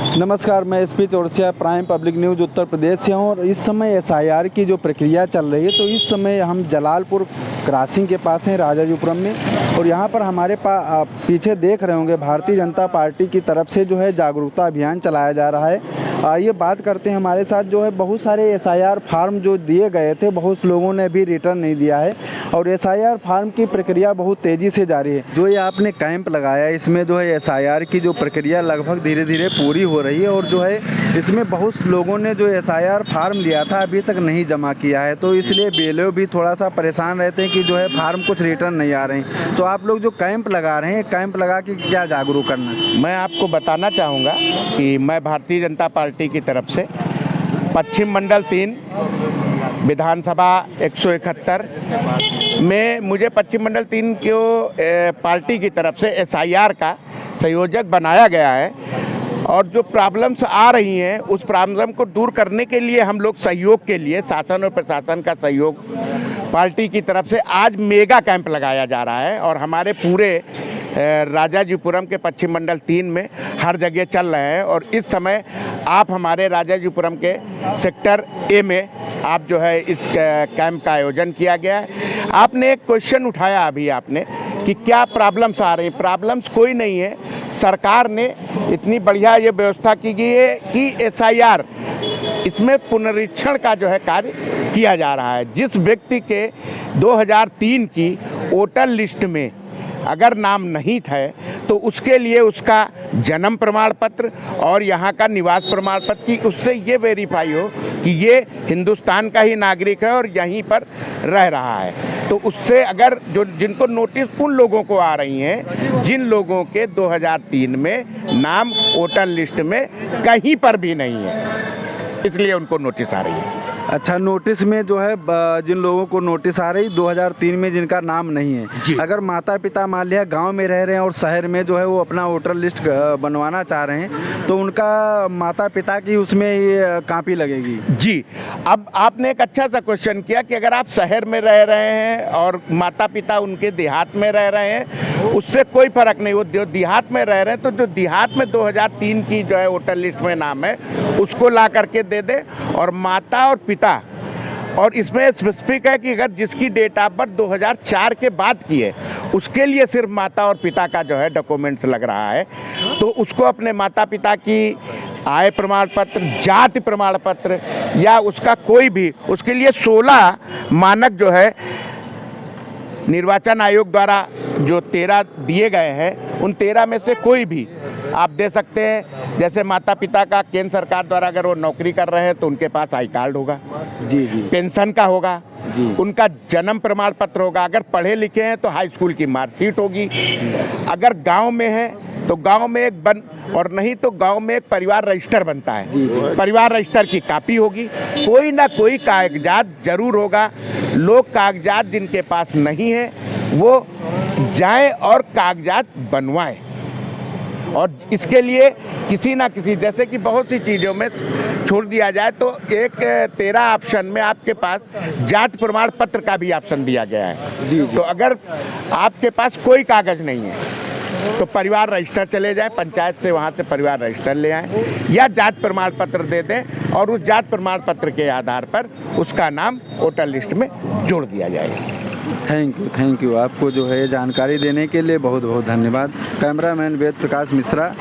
नमस्कार, मैं SP Chaurasia prime public news Uttar Pradesh से हूँ और इस समय एसआईआर की जो प्रक्रिया चल रही है, तो इस समय हम जलालपुर क्रॉसिंग के पास हैं राजाजीपुरम में। और यहाँ पर हमारे पीछे देख रहे होंगे भारतीय जनता पार्टी की तरफ से जो है जागरूकता अभियान चलाया जा रहा है। आइए बात करते हैं, हमारे साथ जो है बहुत सारे एसआईआर फार्म जो दिए गए थे, बहुत लोगों ने अभी रिटर्न नहीं दिया है और एसआईआर फार्म की प्रक्रिया बहुत तेज़ी से जारी है। जो ये आपने कैंप लगाया, इसमें जो है एसआईआर की जो प्रक्रिया लगभग धीरे धीरे पूरी हो रही है और जो है इसमें बहुत लोगों ने जो एसआईआर फार्म लिया था अभी तक नहीं जमा किया है, तो इसलिए बीएलओ भी थोड़ा सा परेशान रहते हैं कि जो है फार्म कुछ रिटर्न नहीं आ रहे हैं। तो आप लोग जो कैंप लगा रहे हैं, कैंप लगा के क्या जागरूक करना है? मैं आपको बताना चाहूँगा कि मैं भारतीय जनता पार्टी की तरफ से पश्चिम मंडल 3 विधानसभा 171 में मुझे पश्चिम मंडल 3 को पार्टी की तरफ से एसआईआर का संयोजक बनाया गया है और जो प्रॉब्लम्स आ रही हैं उस प्रॉब्लम को दूर करने के लिए हम लोग सहयोग के लिए शासन और प्रशासन का सहयोग पार्टी की तरफ से आज मेगा कैंप लगाया जा रहा है और हमारे पूरे राजाजीपुरम के पश्चिम मंडल 3 में हर जगह चल रहे हैं। और इस समय आप हमारे राजाजीपुरम के सेक्टर ए में आप जो है इस कैंप का आयोजन किया गया है। आपने एक क्वेश्चन उठाया अभी आपने कि क्या प्रॉब्लम्स आ रही हैं। प्रॉब्लम्स कोई नहीं है, सरकार ने इतनी बढ़िया ये व्यवस्था की गई है कि एसआईआर इसमें पुनरीक्षण का जो है कार्य किया जा रहा है। जिस व्यक्ति के 2003 की वोटर लिस्ट में अगर नाम नहीं था तो उसके लिए उसका जन्म प्रमाण पत्र और यहाँ का निवास प्रमाण पत्र की उससे ये वेरीफाई हो कि ये हिंदुस्तान का ही नागरिक है और यहीं पर रह रहा है। तो उससे अगर जो जिनको नोटिस उन लोगों को आ रही हैं जिन लोगों के 2003 में नाम वोटर लिस्ट में कहीं पर भी नहीं है, इसलिए उनको नोटिस आ रही है। अच्छा, नोटिस में जो है जिन लोगों को नोटिस आ रही 2003 में जिनका नाम नहीं है, अगर माता पिता मान लिया गांव में रह रहे हैं और शहर में जो है वो अपना वोटर लिस्ट बनवाना चाह रहे हैं, तो उनका माता पिता की उसमें ये कॉपी लगेगी? जी, अब आपने एक अच्छा सा क्वेश्चन किया कि अगर आप शहर में रह रहे हैं और माता पिता उनके देहात में रह रहे हैं, उससे कोई फ़र्क नहीं। वो जो देहात में रह रहे हैं तो जो देहात में 2003 की जो है वोटर लिस्ट में नाम है उसको ला करके दे दे। और माता और पिता, और इसमें स्पेसिफिक है कि अगर जिसकी डेट ऑफ बर्थ 2004 के बाद की है उसके लिए सिर्फ माता और पिता का जो है डॉक्यूमेंट्स लग रहा है, तो उसको अपने माता पिता की आय प्रमाण पत्र, जाति प्रमाण पत्र या उसका कोई भी, उसके लिए 16 मानक जो है निर्वाचन आयोग द्वारा जो 13 दिए गए हैं उन 13 में से कोई भी आप दे सकते हैं। जैसे माता पिता का केंद्र सरकार द्वारा अगर वो नौकरी कर रहे हैं तो उनके पास आई कार्ड होगा, जी, पेंशन का होगा, उनका जन्म प्रमाण पत्र होगा, अगर पढ़े लिखे हैं तो हाई स्कूल की मार्कशीट होगी, अगर गांव में है तो गांव में एक और नहीं तो गांव में एक परिवार रजिस्टर बनता है, परिवार रजिस्टर की कॉपी होगी, कोई ना कोई कागजात जरूर होगा। लोग कागजात जिनके पास नहीं है वो जाएं और कागजात बनवाएं। और इसके लिए किसी ना किसी, जैसे कि बहुत सी चीज़ों में छोड़ दिया जाए तो एक 13 ऑप्शन में आपके पास जाति प्रमाण पत्र का भी ऑप्शन दिया गया है। तो अगर आपके पास कोई कागज़ नहीं है तो परिवार रजिस्टर चले जाएं, पंचायत से वहाँ से परिवार रजिस्टर ले आएं या जाति प्रमाण पत्र दे दें और उस जाति प्रमाण पत्र के आधार पर उसका नाम वोटर लिस्ट में जोड़ दिया जाएगा। Thank you. आपको जो है जानकारी देने के लिए बहुत बहुत धन्यवाद। कैमरामैन वेद प्रकाश मिश्रा,